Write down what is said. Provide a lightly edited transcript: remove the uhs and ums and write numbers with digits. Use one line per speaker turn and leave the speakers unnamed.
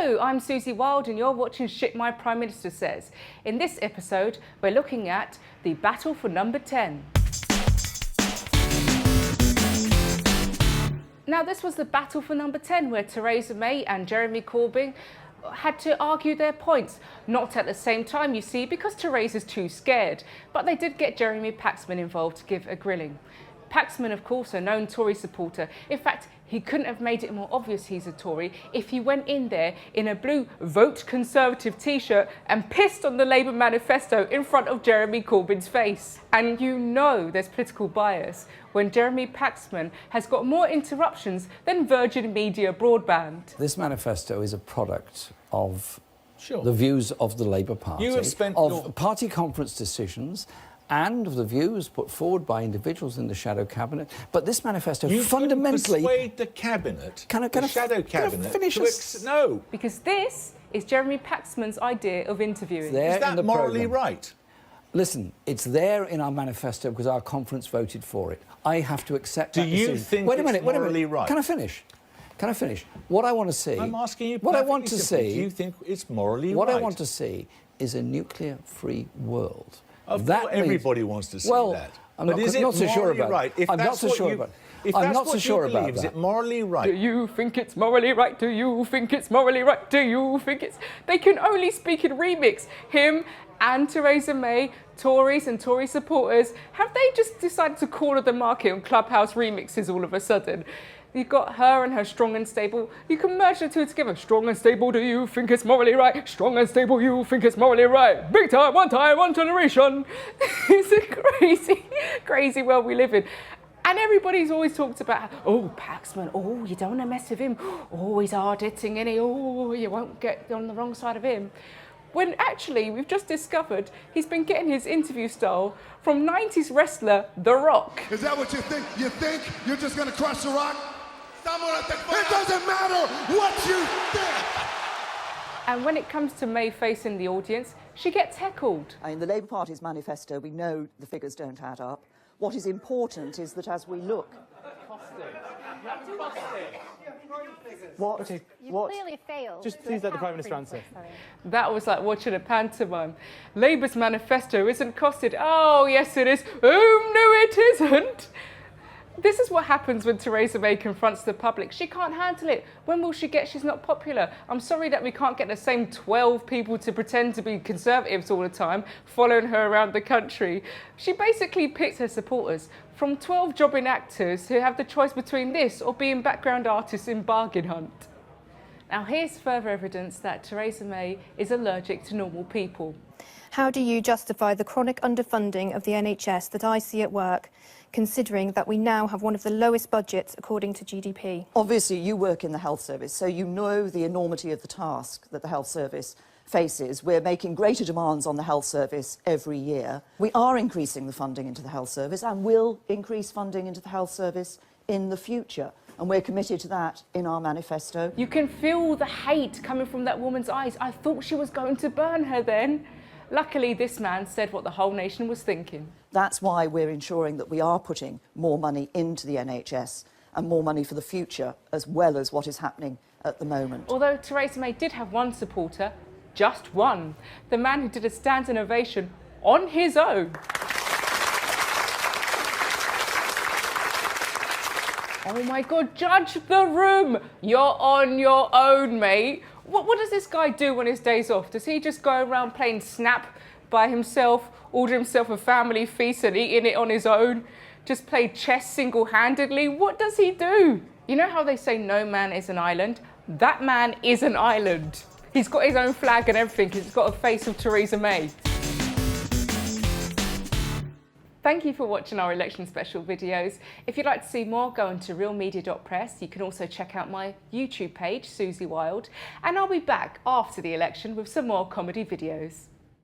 Hello, I'm Suzi Wild and you're watching Shit My Prime Minister Says. In this episode, we're looking at the battle for number 10. Now, this was the battle for number 10, where Theresa May and Jeremy Corbyn had to argue their points. Not at the same time, you see, because Theresa's too scared. But they did get Jeremy Paxman involved to give a grilling. Paxman, of course, a known Tory supporter. In fact, he couldn't have made it more obvious he's a Tory if he went in there in a blue Vote Conservative t-shirt and pissed on the Labour manifesto in front of Jeremy Corbyn's face. And you know there's political bias when Jeremy Paxman has got more interruptions than Virgin Media broadband.
This manifesto is a product of the views of the Labour Party, party conference decisions, and of the views put forward by individuals in the shadow cabinet. But this manifesto fundamentally...
You persuade the cabinet, the shadow cabinet, to no.
Because this is Jeremy Paxman's idea of interviewing.
Is that morally right?
Listen, it's there in our manifesto because our conference voted for it. I have to accept that decision.
Do you think it's morally right?
Can I finish? Can I finish? What I want to see...
I'm asking you
what I want to see...
Do you think it's morally right?
What I want to see is a nuclear-free world.
Of course, everybody wants to see that.
I'm not so sure about
right?
I'm not so sure about it. I'm not so sure about that.
Is it morally right?
Do you think it's morally right? Do you think it's morally right? Do you think it's... They can only speak in remix. Him and Theresa May, Tories and Tory supporters, have they just decided to corner the market on Clubhouse remixes all of a sudden? You've got her and her strong and stable. You can merge the two together. Strong and stable, do you think it's morally right? Strong and stable, you think it's morally right? Big time, one generation. It's a crazy, crazy world we live in. And everybody's always talked about, oh, Paxman, oh, you don't want to mess with him. Oh, he's hard-hitting, isn't he? Oh, you won't get on the wrong side of him. When actually, we've just discovered he's been getting his interview style from 90s wrestler The Rock.
Is that what you think? You think you're just going to crush The Rock? It doesn't matter what you think.
And when it comes to May facing the audience, she gets heckled.
In the Labour Party's manifesto, we know the figures don't add up. What is important is that as we look... What?
You clearly failed.
Just please let the Prime Minister answer.
That was like watching a pantomime. Labour's manifesto isn't costed. Oh, yes it is. Oh, no it isn't. This is what happens when Theresa May confronts the public. She can't handle it. When will she get she's not popular? I'm sorry that we can't get the same 12 people to pretend to be Conservatives all the time, following her around the country. She basically picked her supporters from 12 jobbing actors who have the choice between this or being background artists in Bargain Hunt. Now here's further evidence that Theresa May is allergic to normal people.
How do you justify the chronic underfunding of the NHS that I see at work, considering that we now have one of the lowest budgets according to GDP?
Obviously, you work in the health service, so you know the enormity of the task that the health service faces. We're making greater demands on the health service every year. We are increasing the funding into the health service and will increase funding into the health service in the future. And we're committed to that in our manifesto.
You can feel the hate coming from that woman's eyes. I thought she was going to burn her then. Luckily, this man said what the whole nation was thinking.
That's why we're ensuring that we are putting more money into the NHS and more money for the future, as well as what is happening at the moment.
Although Theresa May did have one supporter, just one, the man who did a standing ovation on his own. Oh my God, judge the room. You're on your own, mate. What does this guy do on his days off? Does he just go around playing Snap by himself, order himself a family feast and eating it on his own? Just play chess single-handedly? What does he do? You know how they say no man is an island? That man is an island. He's got his own flag and everything. He's got a face of Theresa May. Thank you for watching our election special videos. If you'd like to see more, go on to realmedia.press. You can also check out my YouTube page, Suzi Wild. And I'll be back after the election with some more comedy videos.